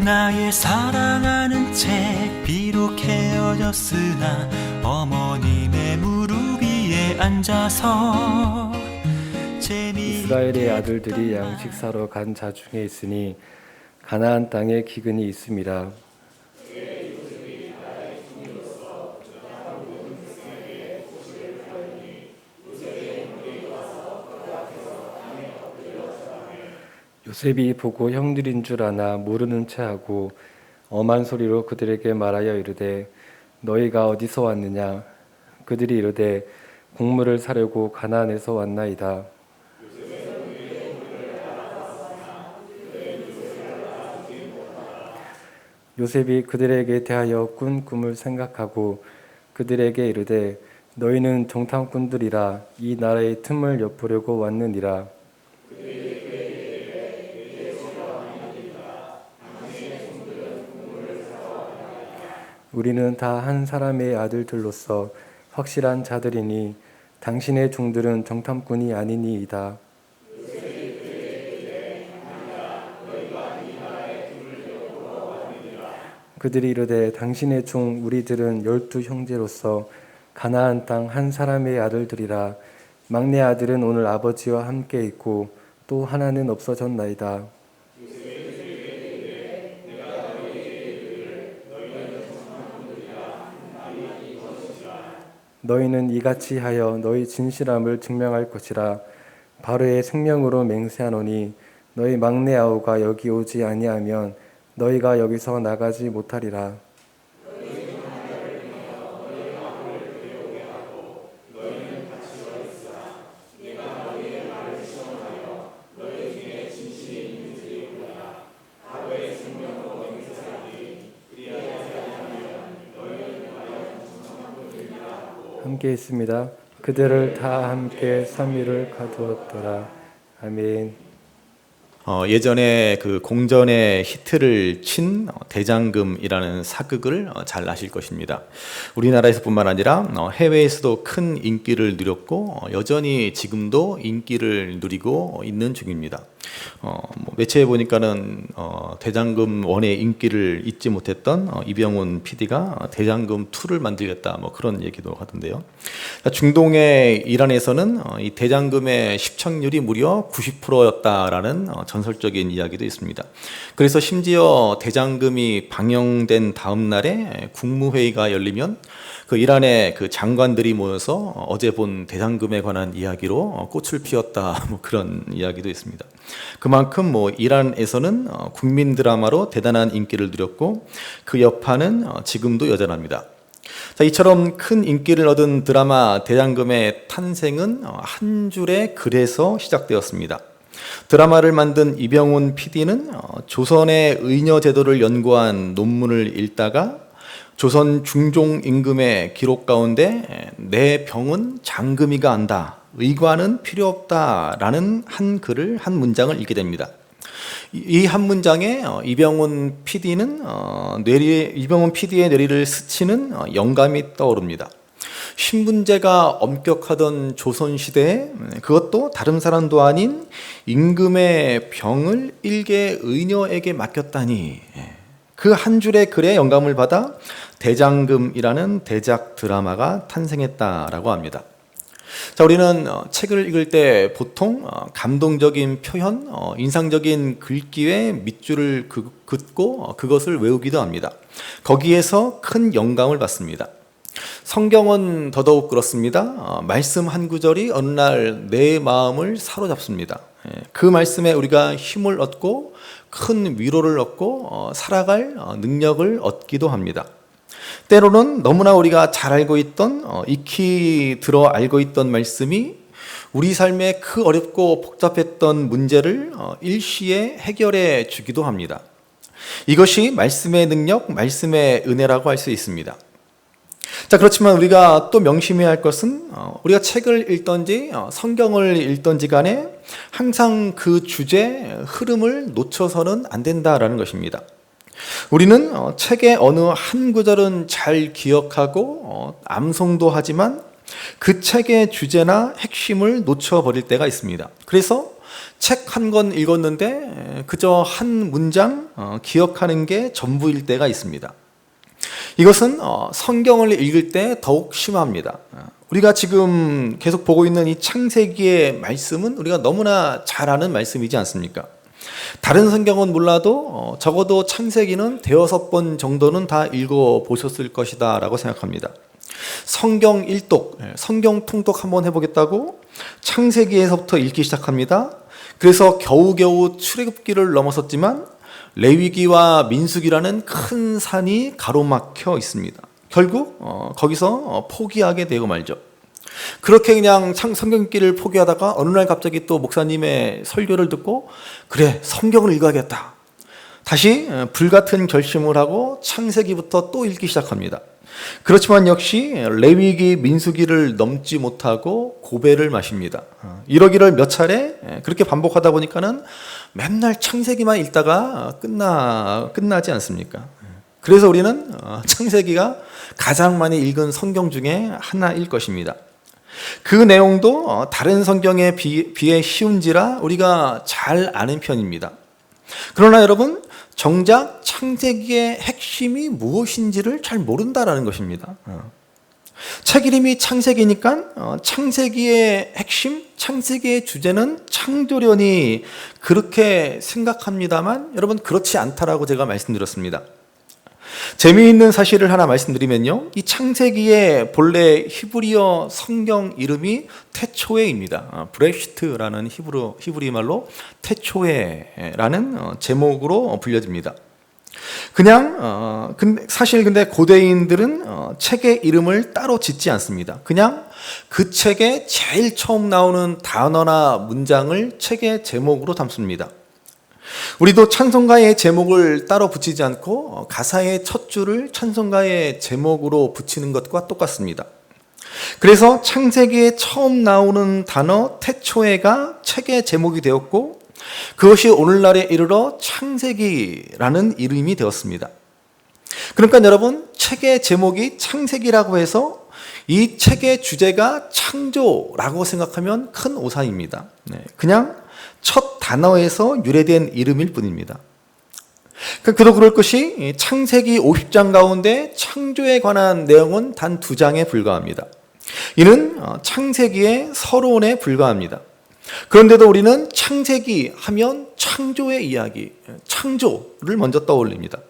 나의 사랑하는 채 비록 헤어졌으나 어머님의 무릎 위에 앉아서 이스라엘의 아들들이 양식 사러 간 자 중에 있으니 가나안 땅에 기근이 있음이라. 요셉이 보고 형들인 줄 아나 모르는 체하고 엄한 소리로 그들에게 말하여 이르되 너희가 어디서 왔느냐. 그들이 이르되 곡물을 사려고 가나안에서 왔나이다. 요셉이 그들에게 대하여 꾼 꿈을 생각하고 그들에게 이르되 너희는 정탐꾼들이라 이 나라의 틈을 엿보려고 왔느니라. 우리는 다 한 사람의 아들들로서 확실한 자들이니 당신의 종들은 정탐꾼이 아니니이다. 그들이 이르되 당신의 종 우리들은 12 형제로서 가나안 땅 한 사람의 아들들이라. 막내 아들은 오늘 아버지와 함께 있고 또 하나는 없어졌나이다. 너희는 이같이 하여 너희 진실함을 증명할 것이라. 바로의 생명으로 맹세하노니 너희 막내 아우가 여기 오지 아니하면 너희가 여기서 나가지 못하리라. 함께 있습니다. 그들을 다 함께 삼위를 가두었더라. 아멘. 예전에 그 공전의 히트를 친 대장금이라는 사극을 잘 아실 것입니다. 우리나라에서뿐만 아니라 해외에서도 큰 인기를 누렸고 여전히 지금도 인기를 누리고 있는 중입니다. 매체에 보니까는 대장금 1의 인기를 잊지 못했던 이병훈 PD가 대장금 2를 만들겠다 그런 얘기도 하던데요. 중동의 이란에서는 이 대장금의 시청률이 무려 90%였다라는 전설적인 이야기도 있습니다. 그래서 심지어 대장금이 방영된 다음 날에 국무회의가 열리면 그 이란의 그 장관들이 모여서 어제 본 대장금에 관한 이야기로 꽃을 피웠다 그런 이야기도 있습니다. 그만큼 이란에서는 국민 드라마로 대단한 인기를 누렸고 그 여파는 지금도 여전합니다. 자, 이처럼 큰 인기를 얻은 드라마 대장금의 탄생은 한 줄의 글에서 시작되었습니다. 드라마를 만든 이병훈 PD는 조선의 의녀 제도를 연구한 논문을 읽다가 조선 중종 임금의 기록 가운데 내 병은 장금이가 안다, 의관은 필요 없다라는 한 글을, 한 문장을 읽게 됩니다. 이 한 문장에 이병훈 PD의 뇌리를 스치는 영감이 떠오릅니다. 신분제가 엄격하던 조선시대에 그것도 다른 사람도 아닌 임금의 병을 일개 의녀에게 맡겼다니, 그 한 줄의 글에 영감을 받아 대장금이라는 대작 드라마가 탄생했다라고 합니다. 자, 우리는 책을 읽을 때 보통 감동적인 표현, 인상적인 글귀에 밑줄을 긋고 그것을 외우기도 합니다. 거기에서 큰 영감을 받습니다. 성경은 더더욱 그렇습니다. 말씀 한 구절이 어느 날 내 마음을 사로잡습니다. 그 말씀에 우리가 힘을 얻고 큰 위로를 얻고 살아갈 능력을 얻기도 합니다. 때로는 너무나 우리가 잘 알고 있던, 익히 들어 알고 있던 말씀이 우리 삶의 그 어렵고 복잡했던 문제를 일시에 해결해 주기도 합니다. 이것이 말씀의 능력, 말씀의 은혜라고 할 수 있습니다. 자, 그렇지만 우리가 또 명심해야 할 것은 우리가 책을 읽던지 성경을 읽던지 간에 항상 그 주제, 흐름을 놓쳐서는 안 된다라는 것입니다. 우리는 책의 어느 한 구절은 잘 기억하고 암송도 하지만 그 책의 주제나 핵심을 놓쳐버릴 때가 있습니다. 그래서 책 한 권 읽었는데 그저 한 문장 기억하는 게 전부일 때가 있습니다. 이것은 성경을 읽을 때 더욱 심합니다. 우리가 지금 계속 보고 있는 이 창세기의 말씀은 우리가 너무나 잘 아는 말씀이지 않습니까? 다른 성경은 몰라도 적어도 창세기는 5번 정도는 다 읽어보셨을 것이다 라고 생각합니다. 성경 일독, 성경 통독 한번 해보겠다고 창세기에서부터 읽기 시작합니다. 그래서 겨우겨우 출애굽기를 넘어섰지만 레위기와 민수기라는 큰 산이 가로막혀 있습니다. 결국 거기서 포기하게 되고 말죠. 그렇게 그냥 성경 읽기를 포기하다가 어느 날 갑자기 또 목사님의 설교를 듣고 그래 성경을 읽어야겠다. 다시 불같은 결심을 하고 창세기부터 또 읽기 시작합니다. 그렇지만 역시 레위기 민수기를 넘지 못하고 고배를 마십니다. 이러기를 몇 차례 그렇게 반복하다 보니까는 맨날 창세기만 읽다가 끝나지 않습니까? 그래서 우리는 창세기가 가장 많이 읽은 성경 중에 하나일 것입니다. 그 내용도 다른 성경에 비해 쉬운지라 우리가 잘 아는 편입니다. 그러나 여러분, 정작 창세기의 핵심이 무엇인지를 잘 모른다라는 것입니다. 책 이름이 창세기니까 창세기의 핵심, 창세기의 주제는 창조련이 그렇게 생각합니다만 여러분 그렇지 않다라고 제가 말씀드렸습니다. 재미있는 사실을 하나 말씀드리면요, 이 창세기의 본래 히브리어 성경 이름이 태초에입니다. 브레시트라는 히브리 말로 태초에라는 제목으로 불려집니다. 그냥 근데 고대인들은 책의 이름을 따로 짓지 않습니다. 그냥 그 책에 제일 처음 나오는 단어나 문장을 책의 제목으로 담습니다. 우리도 찬송가의 제목을 따로 붙이지 않고 가사의 첫 줄을 찬송가의 제목으로 붙이는 것과 똑같습니다. 그래서 창세기에 처음 나오는 단어 태초에가 책의 제목이 되었고 그것이 오늘날에 이르러 창세기라는 이름이 되었습니다. 그러니까 여러분, 책의 제목이 창세기라고 해서 이 책의 주제가 창조라고 생각하면 큰 오산입니다. 그냥 첫 단어에서 유래된 이름일 뿐입니다. 그도 그럴 것이 창세기 50장 가운데 창조에 관한 내용은 단 2장에 불과합니다. 이는 창세기의 서론에 불과합니다. 그런데도 우리는 창세기 하면 창조의 이야기, 창조를 먼저 떠올립니다.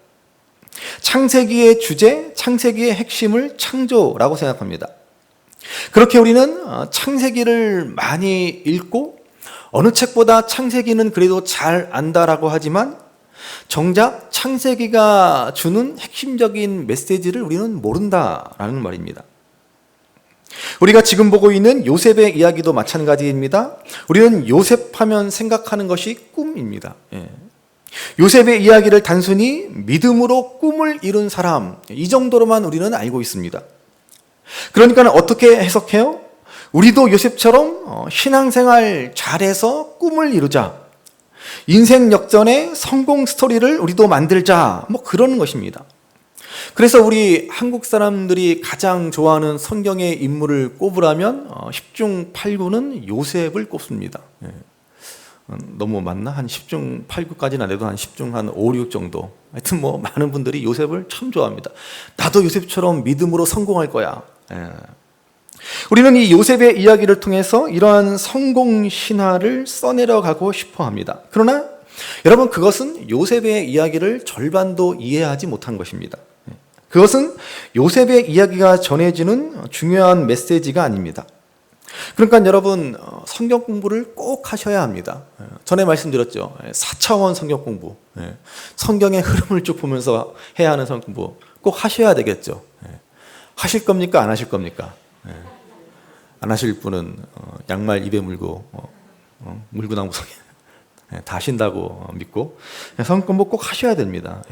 창세기의 주제, 창세기의 핵심을 창조라고 생각합니다. 그렇게 우리는 창세기를 많이 읽고 어느 책보다 창세기는 그래도 잘 안다라고 하지만 정작 창세기가 주는 핵심적인 메시지를 우리는 모른다라는 말입니다. 우리가 지금 보고 있는 요셉의 이야기도 마찬가지입니다. 우리는 요셉하면 생각하는 것이 꿈입니다. 요셉의 이야기를 단순히 믿음으로 꿈을 이룬 사람, 이 정도로만 우리는 알고 있습니다. 그러니까 어떻게 해석해요? 우리도 요셉처럼 신앙생활 잘해서 꿈을 이루자. 인생 역전의 성공 스토리를 우리도 만들자. 그러는 것입니다. 그래서 우리 한국 사람들이 가장 좋아하는 성경의 인물을 꼽으라면 10중 8구는 요셉을 꼽습니다. 너무 많나? 한 10중 8구까지는 안 돼도 한 10중 한 5, 6 정도. 하여튼 많은 분들이 요셉을 참 좋아합니다. 나도 요셉처럼 믿음으로 성공할 거야. 우리는 이 요셉의 이야기를 통해서 이러한 성공 신화를 써내려가고 싶어 합니다. 그러나 여러분, 그것은 요셉의 이야기를 절반도 이해하지 못한 것입니다. 그것은 요셉의 이야기가 전해지는 중요한 메시지가 아닙니다. 그러니까 여러분, 성경 공부를 꼭 하셔야 합니다. 전에 말씀드렸죠. 4차원 성경 공부. 성경의 흐름을 쭉 보면서 해야 하는 성경 공부 꼭 하셔야 되겠죠. 하실 겁니까? 안 하실 겁니까? 안 하실 분은 양말 입에 물고 물구나무성에 다 하신다고 믿고 성경 공부 꼭 하셔야 됩니다.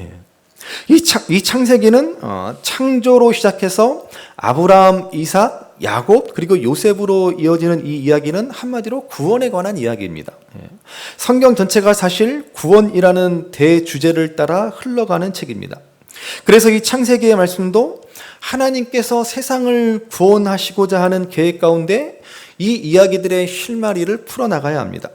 이 창세기는 창조로 시작해서 아브라함, 이삭, 야곱 그리고 요셉으로 이어지는 이 이야기는 한마디로 구원에 관한 이야기입니다. 성경 전체가 사실 구원이라는 대주제를 따라 흘러가는 책입니다. 그래서 이 창세기의 말씀도 하나님께서 세상을 구원하시고자 하는 계획 가운데 이 이야기들의 실마리를 풀어나가야 합니다.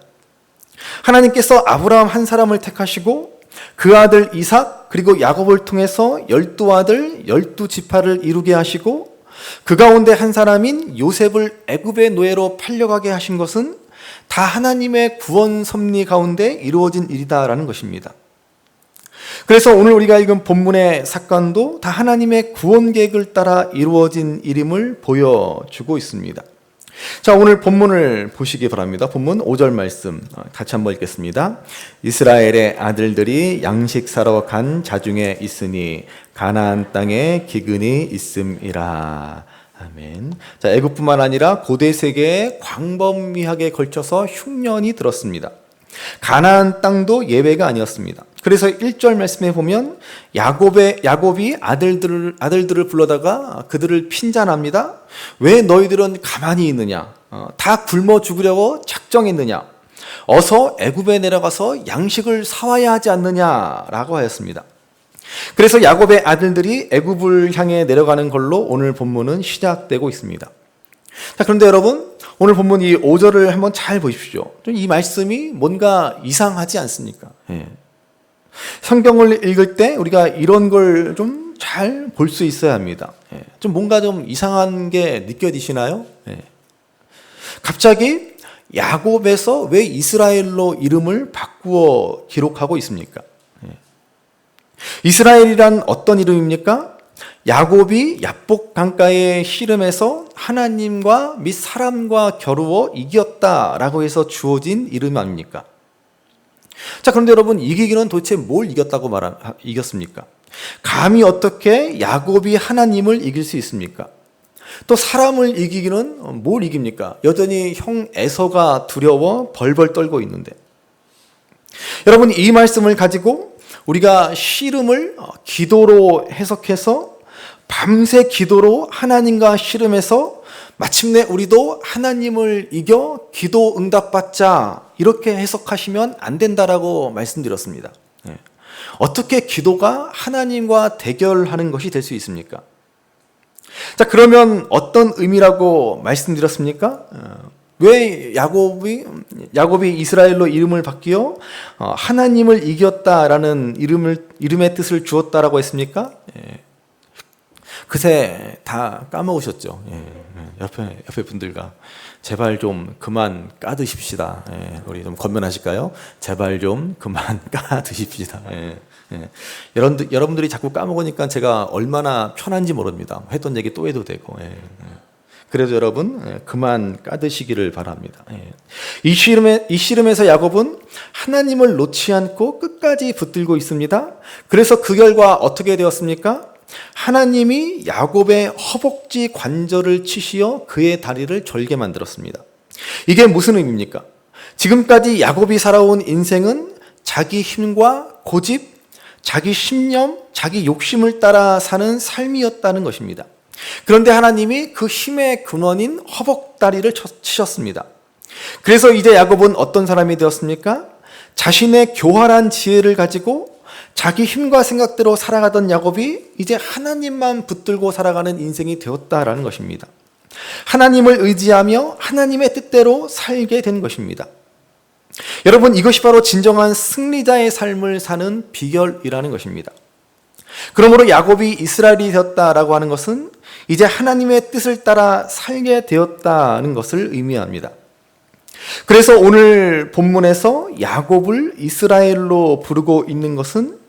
하나님께서 아브라함 한 사람을 택하시고 그 아들 이삭 그리고 야곱을 통해서 12아들 12지파를 이루게 하시고 그 가운데 한 사람인 요셉을 애굽의 노예로 팔려가게 하신 것은 다 하나님의 구원 섭리 가운데 이루어진 일이다라는 것입니다. 그래서 오늘 우리가 읽은 본문의 사건도 다 하나님의 구원 계획을 따라 이루어진 일임을 보여주고 있습니다. 자, 오늘 본문을 보시기 바랍니다. 본문 5절 말씀 같이 한번 읽겠습니다. 이스라엘의 아들들이 양식 사러 간 자중에 있으니 가나안 땅에 기근이 있음이라. 아멘. 자, 애굽뿐만 아니라 고대 세계에 광범위하게 걸쳐서 흉년이 들었습니다. 가나안 땅도 예외가 아니었습니다. 그래서 1절 말씀에 보면 야곱이 아들들을 불러다가 그들을 핀잔합니다. 왜 너희들은 가만히 있느냐? 다 굶어 죽으려고 작정했느냐? 어서 애굽에 내려가서 양식을 사와야 하지 않느냐라고 하였습니다. 그래서 야곱의 아들들이 애굽을 향해 내려가는 걸로 오늘 본문은 시작되고 있습니다. 자, 그런데 여러분, 오늘 본문 이 5절을 한번 잘 보십시오. 이 말씀이 뭔가 이상하지 않습니까? 예. 성경을 읽을 때 우리가 이런 걸 좀 잘 볼 수 있어야 합니다. 예. 좀 뭔가 좀 이상한 게 느껴지시나요? 예. 갑자기 야곱에서 왜 이스라엘로 이름을 바꾸어 기록하고 있습니까? 예. 이스라엘이란 어떤 이름입니까? 야곱이 야복 강가의 씨름에서 하나님과 및 사람과 겨루어 이겼다라고 해서 주어진 이름 아닙니까? 자, 그런데 여러분, 이기기는 도대체 뭘 이겼습니까? 감히 어떻게 야곱이 하나님을 이길 수 있습니까? 또 사람을 이기기는 뭘 이깁니까? 여전히 형 에서가 두려워 벌벌 떨고 있는데. 여러분, 이 말씀을 가지고 우리가 씨름을 기도로 해석해서 밤새 기도로 하나님과 씨름해서 마침내 우리도 하나님을 이겨 기도 응답받자, 이렇게 해석하시면 안 된다라고 말씀드렸습니다. 어떻게 기도가 하나님과 대결하는 것이 될 수 있습니까? 자, 그러면 어떤 의미라고 말씀드렸습니까? 왜 야곱이 이스라엘로 이름을 바뀌어 하나님을 이겼다라는 이름의 뜻을 주었다라고 했습니까? 그새 다 까먹으셨죠. 옆에 분들과 제발 좀 그만 까드십시다. 우리 좀 건면하실까요? 제발 좀 그만 까드십시다. 여러분들이 자꾸 까먹으니까 제가 얼마나 편한지 모릅니다. 했던 얘기 또 해도 되고. 그래도 여러분 그만 까드시기를 바랍니다. 이 씨름에서 야곱은 하나님을 놓지 않고 끝까지 붙들고 있습니다. 그래서 그 결과 어떻게 되었습니까? 하나님이 야곱의 허벅지 관절을 치시어 그의 다리를 절게 만들었습니다. 이게 무슨 의미입니까? 지금까지 야곱이 살아온 인생은 자기 힘과 고집, 자기 신념, 자기 욕심을 따라 사는 삶이었다는 것입니다. 그런데 하나님이 그 힘의 근원인 허벅다리를 치셨습니다. 그래서 이제 야곱은 어떤 사람이 되었습니까? 자신의 교활한 지혜를 가지고 자기 힘과 생각대로 살아가던 야곱이 이제 하나님만 붙들고 살아가는 인생이 되었다라는 것입니다. 하나님을 의지하며 하나님의 뜻대로 살게 된 것입니다. 여러분, 이것이 바로 진정한 승리자의 삶을 사는 비결이라는 것입니다. 그러므로 야곱이 이스라엘이 되었다라고 하는 것은 이제 하나님의 뜻을 따라 살게 되었다는 것을 의미합니다. 그래서 오늘 본문에서 야곱을 이스라엘로 부르고 있는 것은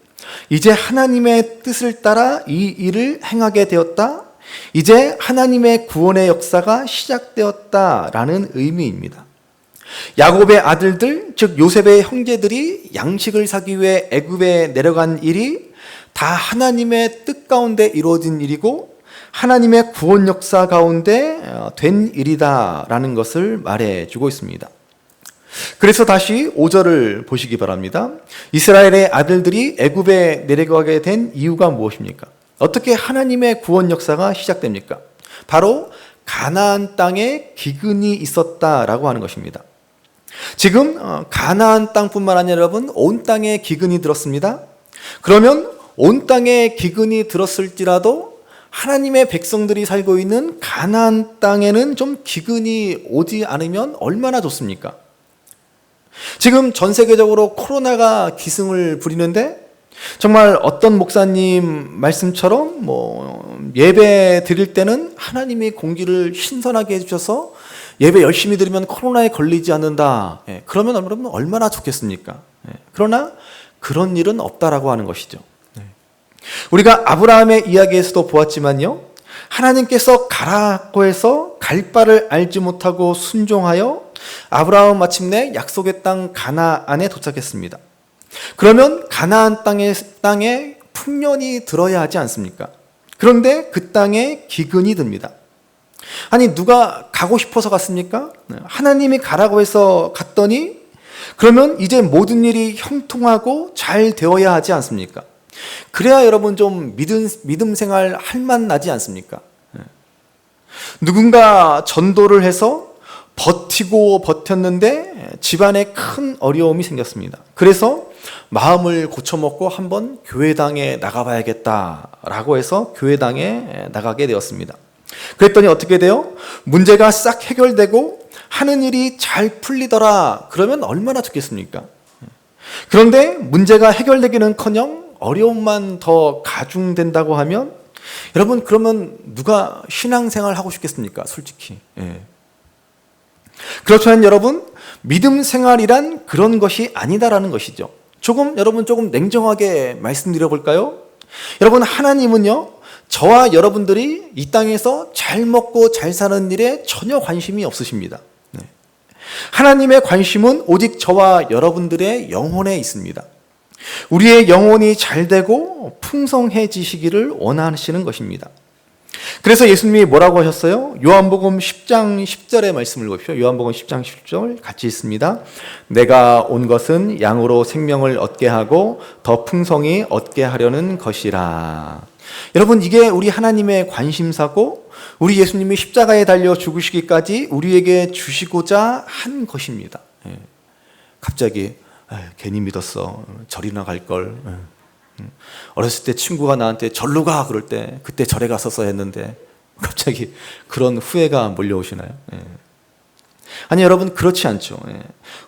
이제 하나님의 뜻을 따라 이 일을 행하게 되었다, 이제 하나님의 구원의 역사가 시작되었다라는 의미입니다. 야곱의 아들들, 즉 요셉의 형제들이 양식을 사기 위해 애굽에 내려간 일이 다 하나님의 뜻 가운데 이루어진 일이고 하나님의 구원 역사 가운데 된 일이다라는 것을 말해주고 있습니다. 그래서 다시 5절을 보시기 바랍니다. 이스라엘의 아들들이 애굽에 내려가게 된 이유가 무엇입니까? 어떻게 하나님의 구원 역사가 시작됩니까? 바로 가나안 땅에 기근이 있었다라고 하는 것입니다. 지금 가나안 땅뿐만 아니라 여러분 온 땅에 기근이 들었습니다. 그러면 온 땅에 기근이 들었을지라도 하나님의 백성들이 살고 있는 가나안 땅에는 좀 기근이 오지 않으면 얼마나 좋습니까? 지금 전 세계적으로 코로나가 기승을 부리는데 정말 어떤 목사님 말씀처럼 예배 드릴 때는 하나님이 공기를 신선하게 해주셔서 예배 열심히 드리면 코로나에 걸리지 않는다. 그러면 여러분 얼마나 좋겠습니까? 그러나 그런 일은 없다라고 하는 것이죠. 우리가 아브라함의 이야기에서도 보았지만요, 하나님께서 가라고 해서 갈 바를 알지 못하고 순종하여 아브라함은 마침내 약속의 땅 가나안에 도착했습니다. 그러면 가나안 땅에 풍년이 들어야 하지 않습니까? 그런데 그 땅에 기근이 듭니다. 아니, 누가 가고 싶어서 갔습니까? 하나님이 가라고 해서 갔더니 그러면 이제 모든 일이 형통하고 잘 되어야 하지 않습니까? 그래야 여러분 좀 믿음 생활 할만 나지 않습니까? 누군가 전도를 해서 버티고 버텼는데 집안에 큰 어려움이 생겼습니다. 그래서 마음을 고쳐먹고 한번 교회당에 나가봐야겠다라고 해서 교회당에 나가게 되었습니다. 그랬더니 어떻게 돼요? 문제가 싹 해결되고 하는 일이 잘 풀리더라. 그러면 얼마나 좋겠습니까? 그런데 문제가 해결되기는커녕 어려움만 더 가중된다고 하면 여러분, 그러면 누가 신앙생활 하고 싶겠습니까? 솔직히. 그렇지만 여러분, 믿음 생활이란 그런 것이 아니다라는 것이죠. 여러분 조금 냉정하게 말씀드려 볼까요? 여러분, 하나님은요, 저와 여러분들이 이 땅에서 잘 먹고 잘 사는 일에 전혀 관심이 없으십니다. 하나님의 관심은 오직 저와 여러분들의 영혼에 있습니다. 우리의 영혼이 잘 되고 풍성해지시기를 원하시는 것입니다. 그래서 예수님이 뭐라고 하셨어요? 요한복음 10장 10절의 말씀을 보십시오. 요한복음 10장 10절 같이 있습니다. 내가 온 것은 양으로 생명을 얻게 하고 더 풍성히 얻게 하려는 것이라. 여러분, 이게 우리 하나님의 관심사고 우리 예수님이 십자가에 달려 죽으시기까지 우리에게 주시고자 한 것입니다. 갑자기 괜히 믿었어. 절이나 갈걸. 어렸을 때 친구가 나한테 절로 가 그럴 때 그때 절에 갔었어야 했는데 갑자기 그런 후회가 몰려오시나요? 아니, 여러분, 그렇지 않죠.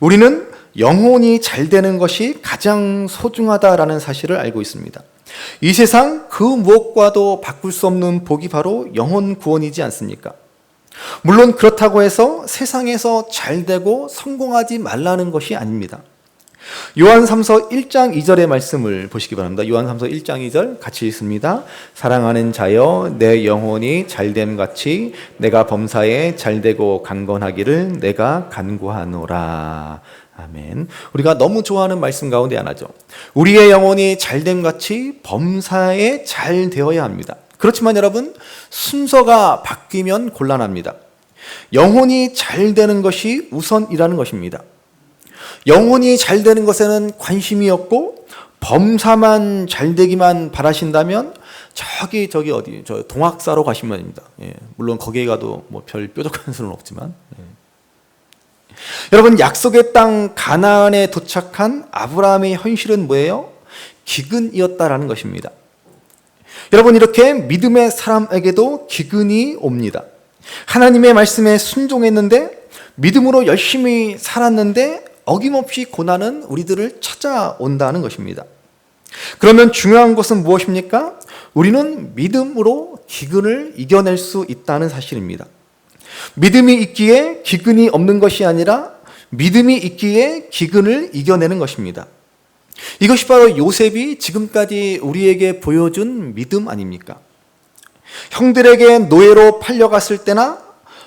우리는 영혼이 잘 되는 것이 가장 소중하다라는 사실을 알고 있습니다. 이 세상 그 무엇과도 바꿀 수 없는 복이 바로 영혼 구원이지 않습니까? 물론 그렇다고 해서 세상에서 잘 되고 성공하지 말라는 것이 아닙니다. 요한3서 1장 2절의 말씀을 보시기 바랍니다. 요한3서 1장 2절 같이 읽습니다. 사랑하는 자여, 내 영혼이 잘됨 같이 내가 범사에 잘되고 강건하기를 내가 간구하노라. 아멘. 우리가 너무 좋아하는 말씀 가운데 하나죠. 우리의 영혼이 잘됨 같이 범사에 잘 되어야 합니다. 그렇지만 여러분, 순서가 바뀌면 곤란합니다. 영혼이 잘 되는 것이 우선이라는 것입니다. 영혼이 잘 되는 것에는 관심이 없고 범사만 잘 되기만 바라신다면 저기 어디 동학사로 가시면 됩니다. 물론 거기에 가도 별 뾰족한 수는 없지만. 여러분, 약속의 땅 가나안에 도착한 아브라함의 현실은 뭐예요? 기근이었다라는 것입니다. 여러분, 이렇게 믿음의 사람에게도 기근이 옵니다. 하나님의 말씀에 순종했는데 믿음으로 열심히 살았는데 어김없이 고난은 우리들을 찾아온다는 것입니다. 그러면 중요한 것은 무엇입니까? 우리는 믿음으로 기근을 이겨낼 수 있다는 사실입니다. 믿음이 있기에 기근이 없는 것이 아니라 믿음이 있기에 기근을 이겨내는 것입니다. 이것이 바로 요셉이 지금까지 우리에게 보여준 믿음 아닙니까? 형들에게 노예로 팔려갔을 때나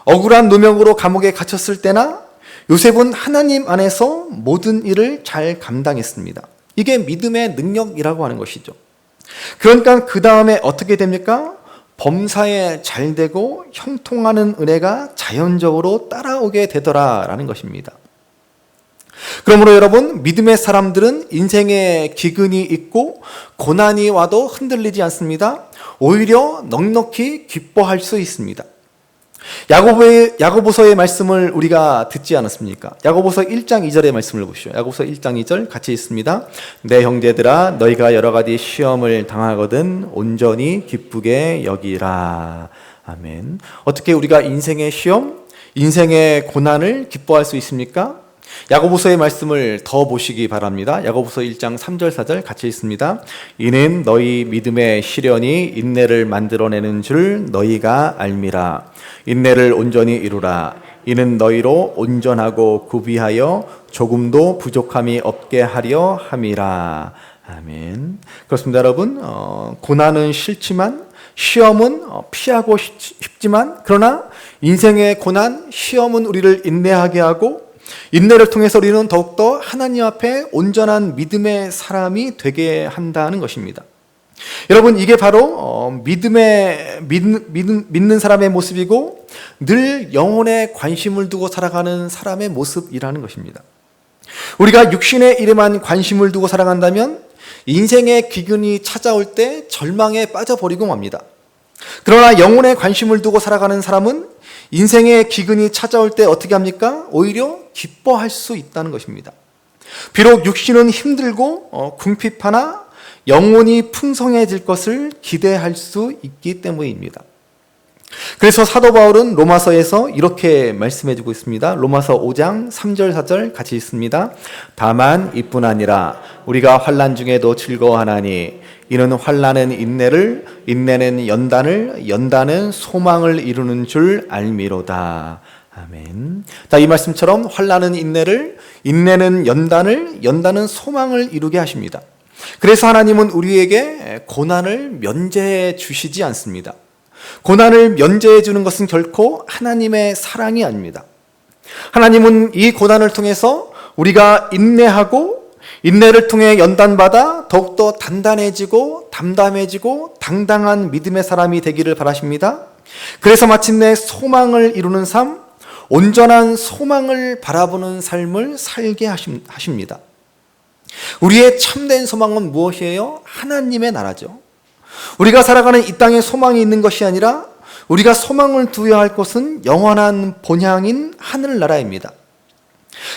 억울한 누명으로 감옥에 갇혔을 때나 요셉은 하나님 안에서 모든 일을 잘 감당했습니다. 이게 믿음의 능력이라고 하는 것이죠. 그러니까 그 다음에 어떻게 됩니까? 범사에 잘 되고 형통하는 은혜가 자연적으로 따라오게 되더라라는 것입니다. 그러므로 여러분, 믿음의 사람들은 인생에 기근이 있고 고난이 와도 흔들리지 않습니다. 오히려 넉넉히 기뻐할 수 있습니다. 야고보서의 말씀을 우리가 듣지 않았습니까? 야고보서 1장 2절의 말씀을 보시죠. 야고보서 1장 2절 같이 읽습니다. 내 형제들아, 너희가 여러 가지 시험을 당하거든 온전히 기쁘게 여기라. 아멘. 어떻게 우리가 인생의 시험, 인생의 고난을 기뻐할 수 있습니까? 야고보서의 말씀을 더 보시기 바랍니다. 야고보서 1장 3절 4절 같이 있습니다. 이는 너희 믿음의 시련이 인내를 만들어내는 줄 너희가 알미라. 인내를 온전히 이루라. 이는 너희로 온전하고 구비하여 조금도 부족함이 없게 하려 함이라. 아멘. 그렇습니다, 여러분. 고난은 싫지만, 시험은 피하고 싶지만, 그러나 인생의 고난, 시험은 우리를 인내하게 하고, 인내를 통해서 우리는 더욱더 하나님 앞에 온전한 믿음의 사람이 되게 한다는 것입니다. 여러분, 이게 바로 믿는 사람의 모습이고 늘 영혼에 관심을 두고 살아가는 사람의 모습이라는 것입니다. 우리가 육신의 일에만 관심을 두고 살아간다면 인생의 기근이 찾아올 때 절망에 빠져버리고 맙니다. 그러나 영혼에 관심을 두고 살아가는 사람은 인생의 기근이 찾아올 때 어떻게 합니까? 오히려 기뻐할 수 있다는 것입니다. 비록 육신은 힘들고 궁핍하나 영혼이 풍성해질 것을 기대할 수 있기 때문입니다. 그래서 사도 바울은 로마서에서 이렇게 말씀해주고 있습니다. 로마서 5장 3절 4절 같이 있습니다. 다만 이뿐 아니라 우리가 환난 중에도 즐거워하나니 이는 환난은 인내를, 인내는 연단을, 연단은 소망을 이루는 줄 알미로다. 아멘. 자, 이 말씀처럼 환난은 인내를, 인내는 연단을, 연단은 소망을 이루게 하십니다. 그래서 하나님은 우리에게 고난을 면제해 주시지 않습니다. 고난을 면제해 주는 것은 결코 하나님의 사랑이 아닙니다. 하나님은 이 고난을 통해서 우리가 인내하고 인내를 통해 연단받아 더욱더 단단해지고 담담해지고 당당한 믿음의 사람이 되기를 바라십니다. 그래서 마침내 소망을 이루는 삶, 온전한 소망을 바라보는 삶을 살게 하십니다. 우리의 참된 소망은 무엇이에요? 하나님의 나라죠. 우리가 살아가는 이 땅에 소망이 있는 것이 아니라 우리가 소망을 두어야 할 곳은 영원한 본향인 하늘나라입니다.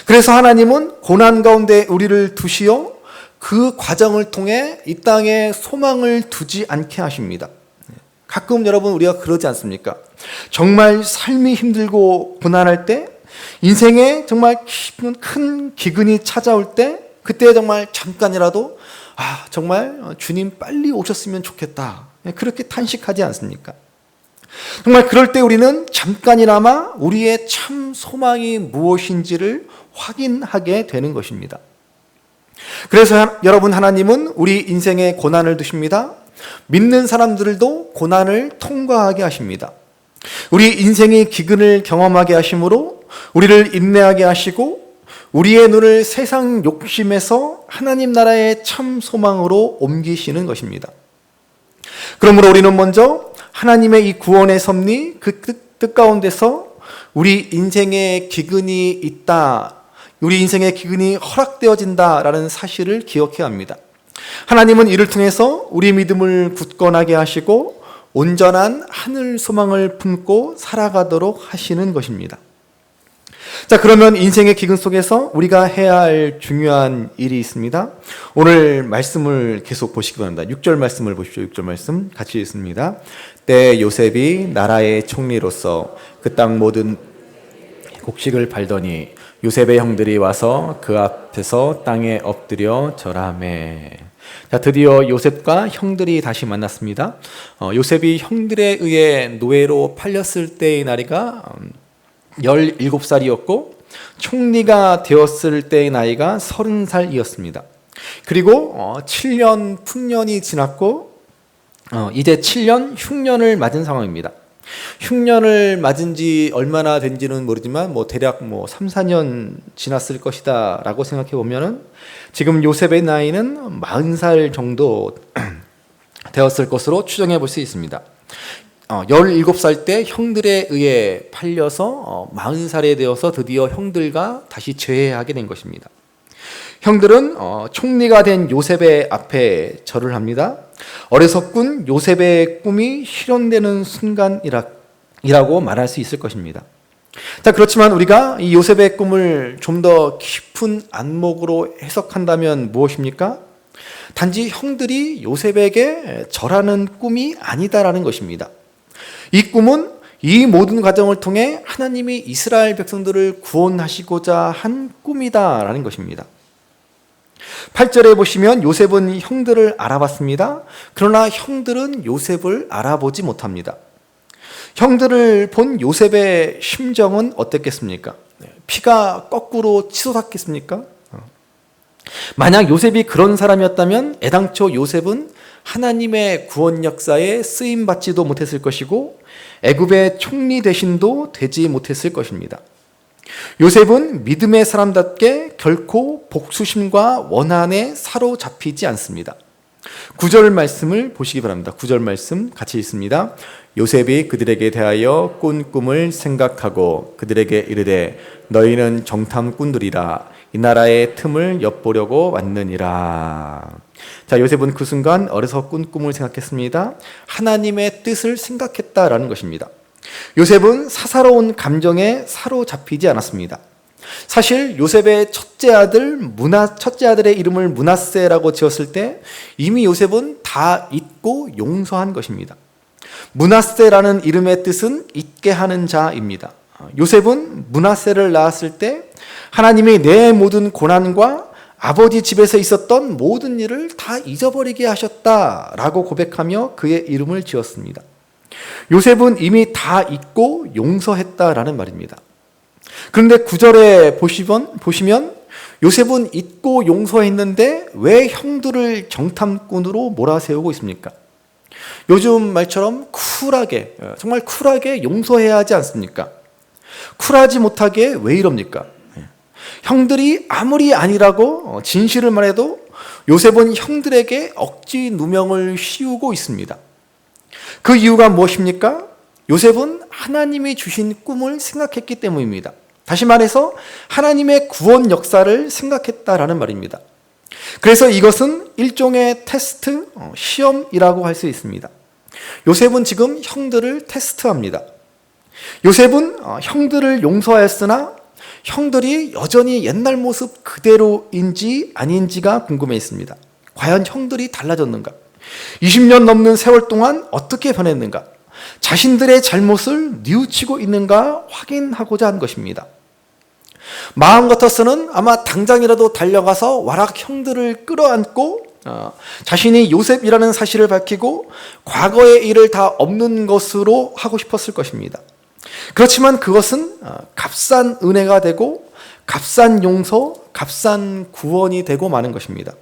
그래서 하나님은 고난 가운데 우리를 두시어 그 과정을 통해 이 땅에 소망을 두지 않게 하십니다. 가끔 여러분 우리가 그러지 않습니까? 정말 삶이 힘들고 고난할 때, 인생에 정말 큰 기근이 찾아올 때, 그때 정말 잠깐이라도 정말 주님 빨리 오셨으면 좋겠다, 그렇게 탄식하지 않습니까? 정말 그럴 때 우리는 잠깐이나마 우리의 참 소망이 무엇인지를 확인하게 되는 것입니다. 그래서 여러분, 하나님은 우리 인생에 고난을 두십니다. 믿는 사람들도 고난을 통과하게 하십니다. 우리 인생의 기근을 경험하게 하심으로 우리를 인내하게 하시고 우리의 눈을 세상 욕심에서 하나님 나라의 참 소망으로 옮기시는 것입니다. 그러므로 우리는 먼저 하나님의 이 구원의 섭리, 그 뜻 가운데서 우리 인생에 기근이 있다, 우리 인생의 기근이 허락되어진다라는 사실을 기억해야 합니다. 하나님은 이를 통해서 우리 믿음을 굳건하게 하시고 온전한 하늘 소망을 품고 살아가도록 하시는 것입니다. 자, 그러면 인생의 기근 속에서 우리가 해야 할 중요한 일이 있습니다. 오늘 말씀을 계속 보시기 바랍니다. 6절 말씀을 보십시오. 6절 말씀 같이 읽습니다. 때 요셉이 나라의 총리로서 그 땅 모든 곡식을 팔더니 요셉의 형들이 와서 그 앞에서 땅에 엎드려 절하매. 자, 드디어 요셉과 형들이 다시 만났습니다. 요셉이 형들에 의해 노예로 팔렸을 때의 나이가 17살이었고 총리가 되었을 때의 나이가 30살이었습니다. 그리고 7년 풍년이 지났고 이제 7년 흉년을 맞은 상황입니다. 흉년을 맞은 지 얼마나 된지는 모르지만 대략 3, 4년 지났을 것이다 라고 생각해 보면은 지금 요셉의 나이는 40살 정도 되었을 것으로 추정해 볼 수 있습니다. 17살 때 형들에 의해 팔려서 40살에 되어서 드디어 형들과 다시 재회하게 된 것입니다. 형들은 총리가 된 요셉의 앞에 절을 합니다. 어리석군 요셉의 꿈이 실현되는 순간이라고 말할 수 있을 것입니다. 자, 그렇지만 우리가 이 요셉의 꿈을 좀 더 깊은 안목으로 해석한다면 무엇입니까? 단지 형들이 요셉에게 절하는 꿈이 아니다라는 것입니다. 이 꿈은 이 모든 과정을 통해 하나님이 이스라엘 백성들을 구원하시고자 한 꿈이다라는 것입니다. 8절에 보시면 요셉은 형들을 알아봤습니다. 그러나 형들은 요셉을 알아보지 못합니다. 형들을 본 요셉의 심정은 어땠겠습니까? 피가 거꾸로 치솟았겠습니까? 만약 요셉이 그런 사람이었다면 애당초 요셉은 하나님의 구원 역사에 쓰임받지도 못했을 것이고 애굽의 총리 대신도 되지 못했을 것입니다. 요셉은 믿음의 사람답게 결코 복수심과 원한에 사로잡히지 않습니다. 9절 말씀을 보시기 바랍니다. 9절 말씀 같이 읽습니다. 요셉이 그들에게 대하여 꾼 꿈을 생각하고 그들에게 이르되 너희는 정탐꾼들이라 이 나라의 틈을 엿보려고 왔느니라. 자, 요셉은 그 순간 어려서 꾼 꿈을 생각했습니다. 하나님의 뜻을 생각했다라는 것입니다. 요셉은 사사로운 감정에 사로잡히지 않았습니다. 사실 요셉의 첫째 아들의 이름을 므낫세라고 지었을 때 이미 요셉은 다 잊고 용서한 것입니다. 므낫세라는 이름의 뜻은 잊게 하는 자입니다. 요셉은 므낫세를 낳았을 때 하나님이 내 모든 고난과 아버지 집에서 있었던 모든 일을 다 잊어버리게 하셨다라고 고백하며 그의 이름을 지었습니다. 요셉은 이미 다 잊고 용서했다라는 말입니다. 그런데 9절에 보시면 요셉은 잊고 용서했는데 왜 형들을 정탐꾼으로 몰아세우고 있습니까? 요즘 말처럼 쿨하게, 정말 쿨하게 용서해야 하지 않습니까? 쿨하지 못하게 왜 이럽니까? 형들이 아무리 아니라고 진실을 말해도 요셉은 형들에게 억지 누명을 씌우고 있습니다. 그 이유가 무엇입니까? 요셉은 하나님이 주신 꿈을 생각했기 때문입니다. 다시 말해서 하나님의 구원 역사를 생각했다라는 말입니다. 그래서 이것은 일종의 테스트, 시험이라고 할 수 있습니다. 요셉은 지금 형들을 테스트합니다. 요셉은 형들을 용서하였으나 형들이 여전히 옛날 모습 그대로인지 아닌지가 궁금했습니다. 과연 형들이 달라졌는가? 20년 넘는 세월 동안 어떻게 변했는가? 자신들의 잘못을 뉘우치고 있는가 확인하고자 한 것입니다. 마음 같아서는 아마 당장이라도 달려가서 와락 형들을 끌어안고 자신이 요셉이라는 사실을 밝히고 과거의 일을 다 없는 것으로 하고 싶었을 것입니다. 그렇지만 그것은 값싼 은혜가 되고 값싼 용서, 값싼 구원이 되고 마는 것입니다.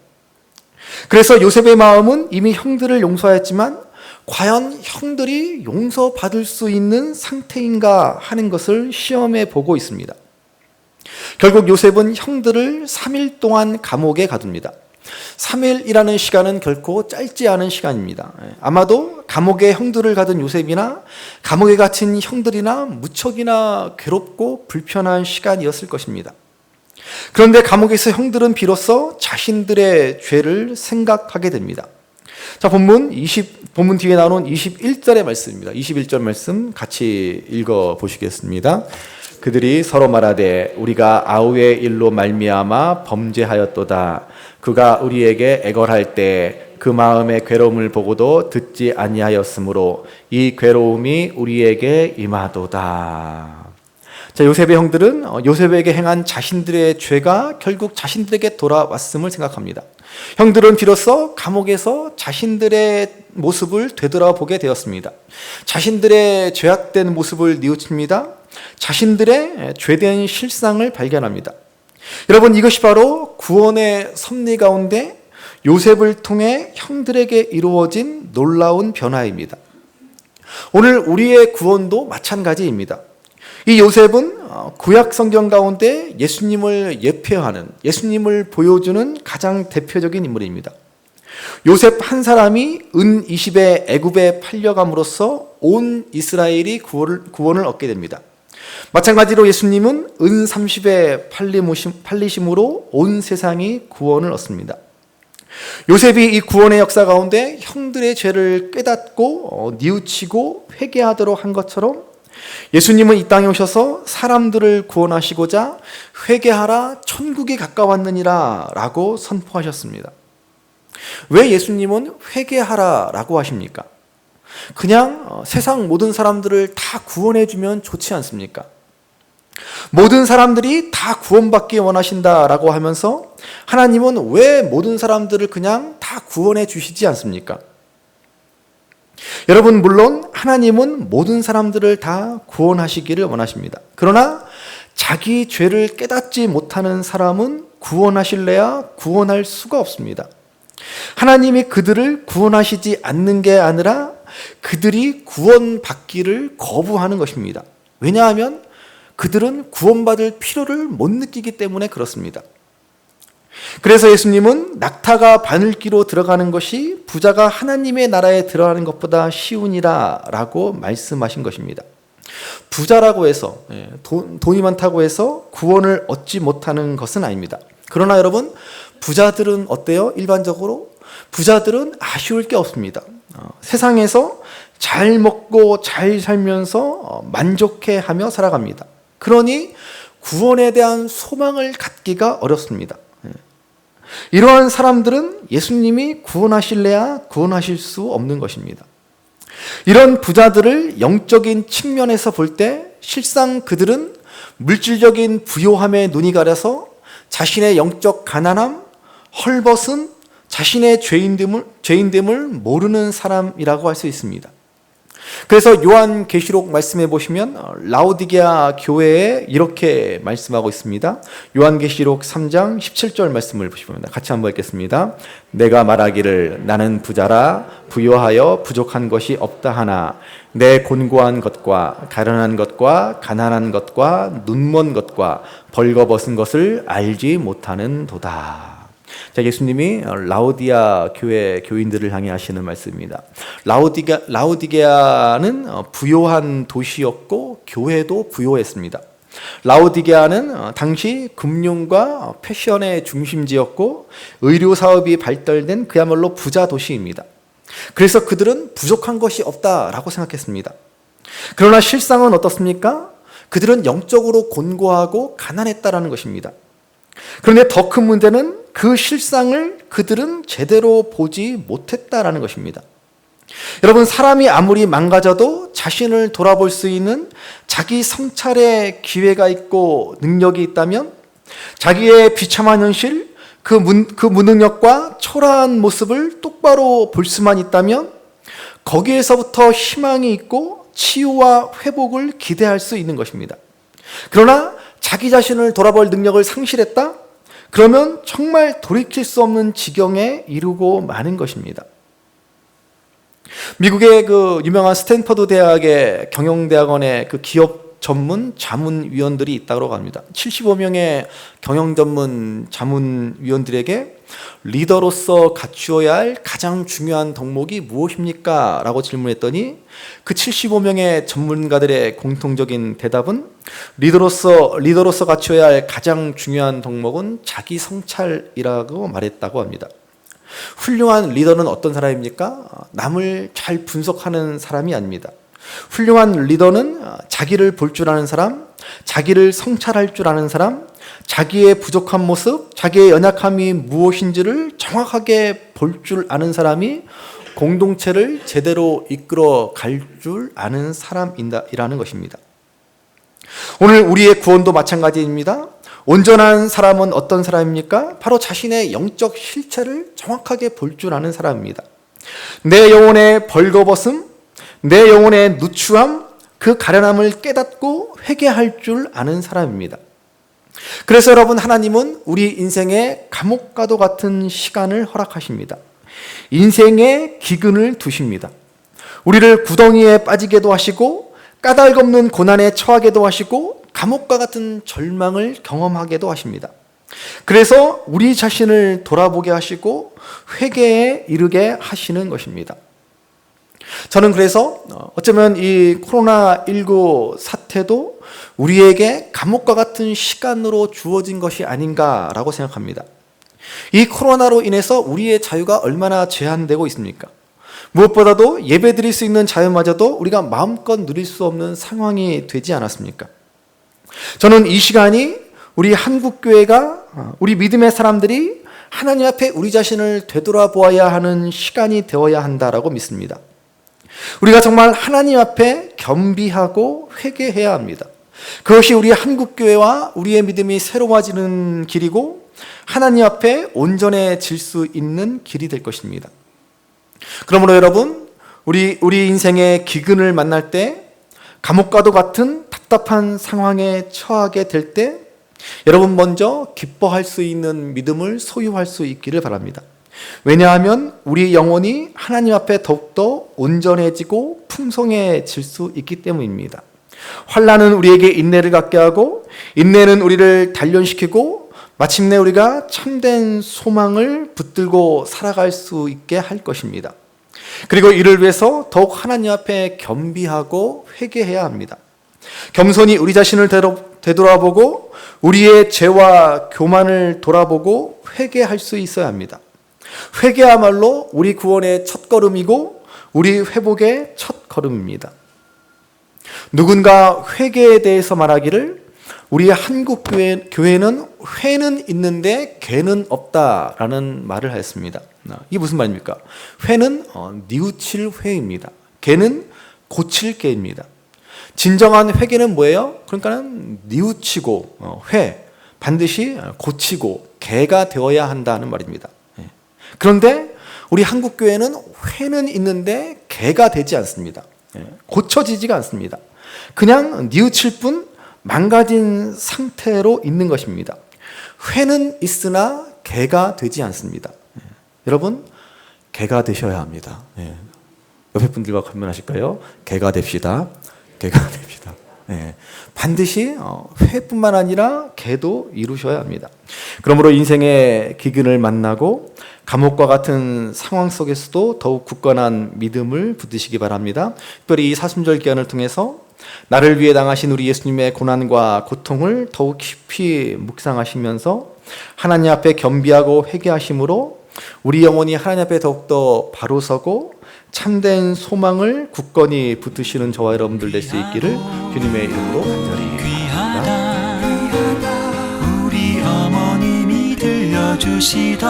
그래서 요셉의 마음은 이미 형들을 용서했지만 과연 형들이 용서받을 수 있는 상태인가 하는 것을 시험해 보고 있습니다. 결국 요셉은 형들을 3일 동안 감옥에 가둡니다. 3일이라는 시간은 결코 짧지 않은 시간입니다. 아마도 감옥에 형들을 가둔 요셉이나 감옥에 갇힌 형들이나 무척이나 괴롭고 불편한 시간이었을 것입니다. 그런데 감옥에서 형들은 비로소 자신들의 죄를 생각하게 됩니다. 자, 본문 뒤에 나오는 21절의 말씀입니다. 21절 말씀 같이 읽어 보시겠습니다. 그들이 서로 말하되 우리가 아우의 일로 말미암아 범죄하였도다. 그가 우리에게 애걸할 때 그 마음의 괴로움을 보고도 듣지 아니하였으므로 이 괴로움이 우리에게 임하도다. 자, 요셉의 형들은 요셉에게 행한 자신들의 죄가 결국 자신들에게 돌아왔음을 생각합니다. 형들은 비로소 감옥에서 자신들의 모습을 되돌아보게 되었습니다. 자신들의 죄악된 모습을 뉘우칩니다. 자신들의 죄된 실상을 발견합니다. 여러분, 이것이 바로 구원의 섭리 가운데 요셉을 통해 형들에게 이루어진 놀라운 변화입니다. 오늘 우리의 구원도 마찬가지입니다. 이 요셉은 구약 성경 가운데 예수님을 예표하는, 예수님을 보여주는 가장 대표적인 인물입니다. 요셉 한 사람이 은 20에 애굽에 팔려감으로써 온 이스라엘이 구원을 얻게 됩니다. 마찬가지로 예수님은 은 30에 팔리심으로 온 세상이 구원을 얻습니다. 요셉이 이 구원의 역사 가운데 형들의 죄를 깨닫고 뉘우치고 회개하도록 한 것처럼 예수님은 이 땅에 오셔서 사람들을 구원하시고자 회개하라 천국이 가까웠느니라 라고 선포하셨습니다. 왜 예수님은 회개하라 라고 하십니까? 그냥 세상 모든 사람들을 다 구원해주면 좋지 않습니까? 모든 사람들이 다 구원받기 원하신다라고 하면서 하나님은 왜 모든 사람들을 그냥 다 구원해 주시지 않습니까? 여러분, 물론 하나님은 모든 사람들을 다 구원하시기를 원하십니다. 그러나 자기 죄를 깨닫지 못하는 사람은 구원하실래야 구원할 수가 없습니다. 하나님이 그들을 구원하시지 않는 게 아니라 그들이 구원받기를 거부하는 것입니다. 왜냐하면 그들은 구원받을 필요를 못 느끼기 때문에 그렇습니다. 그래서 예수님은 낙타가 바늘기로 들어가는 것이 부자가 하나님의 나라에 들어가는 것보다 쉬우니라 라고 말씀하신 것입니다. 부자라고 해서 돈이 많다고 해서 구원을 얻지 못하는 것은 아닙니다. 그러나 여러분, 부자들은 어때요? 일반적으로 부자들은 아쉬울 게 없습니다. 세상에서 잘 먹고 잘 살면서 만족해하며 살아갑니다. 그러니 구원에 대한 소망을 갖기가 어렵습니다. 이러한 사람들은 예수님이 구원하실래야 구원하실 수 없는 것입니다. 이런 부자들을 영적인 측면에서 볼 때 실상 그들은 물질적인 부요함에 눈이 가려서 자신의 영적 가난함, 헐벗음, 자신의 죄인됨을 모르는 사람이라고 할 수 있습니다. 그래서 요한계시록 말씀해 보시면 라오디게아 교회에 이렇게 말씀하고 있습니다. 요한계시록 3장 17절 말씀을 보시면 같이 한번 읽겠습니다. 내가 말하기를 나는 부자라 부요하여 부족한 것이 없다 하나 내 곤고한 것과 가련한 것과 가난한 것과 눈먼 것과 벌거벗은 것을 알지 못하는도다. 자, 예수님이 라오디게아 교회 교인들을 향해 하시는 말씀입니다. 라오디게아는 부요한 도시였고 교회도 부요했습니다. 라오디게아는 당시 금융과 패션의 중심지였고 의료 사업이 발달된 그야말로 부자 도시입니다. 그래서 그들은 부족한 것이 없다라고 생각했습니다. 그러나 실상은 어떻습니까? 그들은 영적으로 곤고하고 가난했다라는 것입니다. 그런데 더 큰 문제는 그 실상을 그들은 제대로 보지 못했다라는 것입니다. 여러분, 사람이 아무리 망가져도 자신을 돌아볼 수 있는 자기 성찰의 기회가 있고 능력이 있다면 자기의 비참한 현실, 그 무능력과 초라한 모습을 똑바로 볼 수만 있다면 거기에서부터 희망이 있고 치유와 회복을 기대할 수 있는 것입니다. 그러나 자기 자신을 돌아볼 능력을 상실했다? 그러면 정말 돌이킬 수 없는 지경에 이르고 마는 것입니다. 미국의 그 유명한 스탠퍼드 대학의 경영대학원의 그 기업 전문 자문위원들이 있다고 합니다. 75명의 경영 전문 자문위원들에게 리더로서 갖추어야 할 가장 중요한 덕목이 무엇입니까? 라고 질문했더니 그 75명의 전문가들의 공통적인 대답은 리더로서 갖추어야 할 가장 중요한 덕목은 자기 성찰이라고 말했다고 합니다. 훌륭한 리더는 어떤 사람입니까? 남을 잘 분석하는 사람이 아닙니다. 훌륭한 리더는 자기를 볼 줄 아는 사람, 자기를 성찰할 줄 아는 사람, 자기의 부족한 모습, 자기의 연약함이 무엇인지를 정확하게 볼 줄 아는 사람이 공동체를 제대로 이끌어 갈 줄 아는 사람이라는 것입니다. 오늘 우리의 구원도 마찬가지입니다. 온전한 사람은 어떤 사람입니까? 바로 자신의 영적 실체를 정확하게 볼 줄 아는 사람입니다. 내 영혼의 벌거벗음, 내 영혼의 누추함, 그 가련함을 깨닫고 회개할 줄 아는 사람입니다. 그래서 여러분, 하나님은 우리 인생에 감옥과도 같은 시간을 허락하십니다. 인생의 기근을 두십니다. 우리를 구덩이에 빠지게도 하시고 까닭없는 고난에 처하게도 하시고 감옥과 같은 절망을 경험하게도 하십니다. 그래서 우리 자신을 돌아보게 하시고 회개에 이르게 하시는 것입니다. 저는 그래서 어쩌면 이 코로나19 사태도 우리에게 감옥과 같은 시간으로 주어진 것이 아닌가라고 생각합니다. 이 코로나로 인해서 우리의 자유가 얼마나 제한되고 있습니까? 무엇보다도 예배 드릴 수 있는 자유마저도 우리가 마음껏 누릴 수 없는 상황이 되지 않았습니까? 저는 이 시간이 우리 한국교회가, 우리 믿음의 사람들이 하나님 앞에 우리 자신을 되돌아보아야 하는 시간이 되어야 한다라고 믿습니다. 우리가 정말 하나님 앞에 겸비하고 회개해야 합니다. 그것이 우리 한국교회와 우리의 믿음이 새로워지는 길이고 하나님 앞에 온전해질 수 있는 길이 될 것입니다. 그러므로 여러분, 우리 인생의 기근을 만날 때, 감옥과도 같은 답답한 상황에 처하게 될 때 여러분 먼저 기뻐할 수 있는 믿음을 소유할 수 있기를 바랍니다. 왜냐하면 우리 영혼이 하나님 앞에 더욱더 온전해지고 풍성해질 수 있기 때문입니다. 환난은 우리에게 인내를 갖게 하고 인내는 우리를 단련시키고 마침내 우리가 참된 소망을 붙들고 살아갈 수 있게 할 것입니다. 그리고 이를 위해서 더욱 하나님 앞에 겸비하고 회개해야 합니다. 겸손히 우리 자신을 되돌아보고 우리의 죄와 교만을 돌아보고 회개할 수 있어야 합니다. 회개야말로 우리 구원의 첫걸음이고 우리 회복의 첫걸음입니다. 누군가 회개에 대해서 말하기를 우리 한국 교회는 회는 있는데 개는 없다라는 말을 하였습니다. 이게 무슨 말입니까? 회는 뉘우칠 회입니다. 개는 고칠 개입니다. 진정한 회개는 뭐예요? 그러니까는 뉘우치고 회, 반드시 고치고 개가 되어야 한다는 말입니다. 그런데 우리 한국 교회는 회는 있는데 개가 되지 않습니다. 고쳐지지가 않습니다. 그냥 뉘우칠 뿐 망가진 상태로 있는 것입니다. 회는 있으나 개가 되지 않습니다. 여러분, 개가 되셔야 합니다. 옆에 분들과 건면하실까요? 개가 됩시다. 개가 됩시다. 반드시 회뿐만 아니라 개도 이루셔야 합니다. 그러므로 인생의 기근을 만나고 감옥과 같은 상황 속에서도 더욱 굳건한 믿음을 붙드시기 바랍니다. 특별히 이 사순절 기간을 통해서 나를 위해 당하신 우리 예수님의 고난과 고통을 더욱 깊이 묵상하시면서 하나님 앞에 겸비하고 회개하심으로 우리 영혼이 하나님 앞에 더욱더 바로 서고 참된 소망을 굳건히 붙드시는 저와 여러분들 될 수 있기를 주님의 이름으로 간절히 귀하다 우리 어머님이 들려주시던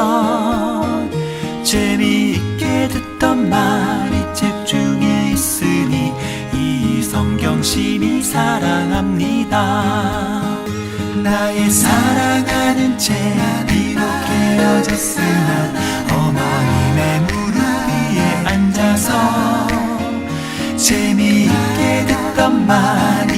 재미있게 듣던 말이 책 중에 있으니 이 성경심이 사랑합니다. 나의 사랑하는 채 비록 헤어졌으나 어머님의 무릎 위에 앉아서 재미있게 듣던 말이